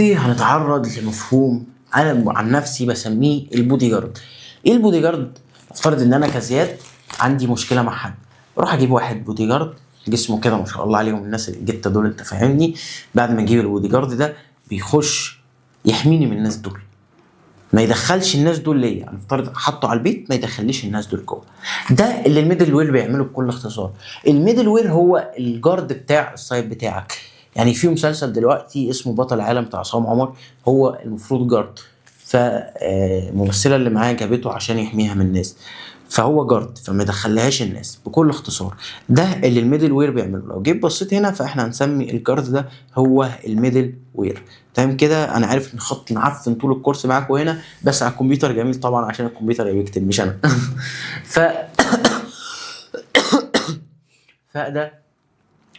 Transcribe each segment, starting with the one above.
دلوقتي هنتعرض لمفهوم انا عن نفسي بسميه البودي جارد. ايه البودي جارد؟ افترض ان انا كزياد عندي مشكله مع حد، اروح اجيب واحد بودي جارد جسمه كده ما شاء الله عليهم، الناس الجته دول انت فاهمني. بعد ما اجيب البودي جارد ده بيخش يحميني من الناس دول، ما يدخلش الناس دول ليا. هنفترض حطه على البيت ما يدخليش الناس دول جوه. ده اللي الميدل وير بيعمله بكل اختصار. الميدل وير هو الجارد بتاع السايت بتاعك. يعني في مسلسل دلوقتي اسمه بطل العالم بتاع عصام عمر، هو المفروض جارد، فالممثله اللي معاه جابته عشان يحميها من الناس، فهو جارد فما يدخلهاش الناس بكل اختصار. ده اللي الميدل وير بيعمله. لو جيت بصيت هنا فاحنا هنسمي الجارد ده هو الميدل وير. تمام كده؟ انا عارف ان خطي معفن طول الكورس معاكم هنا، بس على الكمبيوتر جميل طبعا عشان الكمبيوتر اللي بيكتب مش انا. ف فده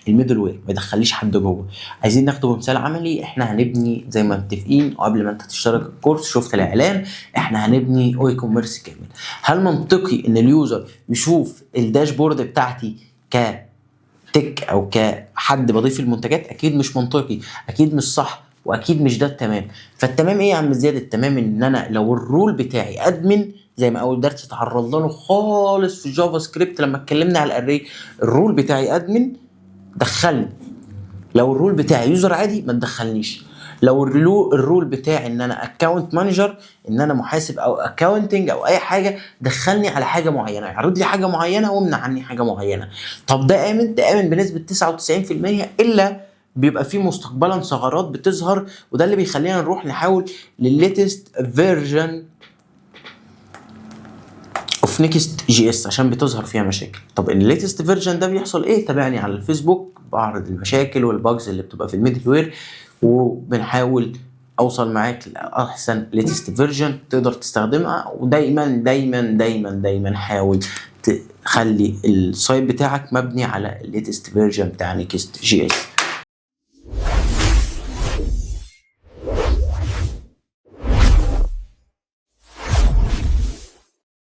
الميدل وير ما يدخليش حد جوه. عايزين ناخده بمثال عملي. احنا هنبني زي ما متفقين، وقبل ما انت تشترك الكورس شفت الاعلان، احنا هنبني اي كوميرس كامل. هل منطقي ان اليوزر يشوف الداشبورد بتاعتي كتك او كحد بضيف المنتجات؟ اكيد مش منطقي، اكيد مش صح، واكيد مش ده التمام. فالتمام ايه يا عم زياد؟ التمام ان انا لو الرول بتاعي ادمن، زي ما اول درس اتعرضنا له خالص في الجافا سكريبت لما اتكلمنا على الاري، الرول بتاعي ادمن دخلني. لو الرول بتاعي يوزر عادي ما تدخلنيش. لو الرول بتاعي ان انا اكونت مانجر، ان انا محاسب او اكونتنج او اي حاجه، دخلني على حاجه معينه، يعرض لي حاجه معينه وامنع عني حاجه معينه. طب ده امن؟ ده امن بنسبه 99%، الا بيبقى فيه مستقبلا ثغرات بتظهر، وده اللي بيخلينا نروح نحاول للليتست فيرجن اوف نيكست جي اس عشان بتظهر فيها مشاكل. طب الليتست فيرجن ده بيحصل ايه؟ تابعني على الفيسبوك، بعرض المشاكل والباجز اللي بتبقى في الميدل وير، وبنحاول اوصل معاك لاحسن ليتست فيرجن تقدر تستخدمها. ودايما دايما دايما دايما حاول تخلي السايت بتاعك مبني على الليتست فيرجن بتاع نيكست جي اس.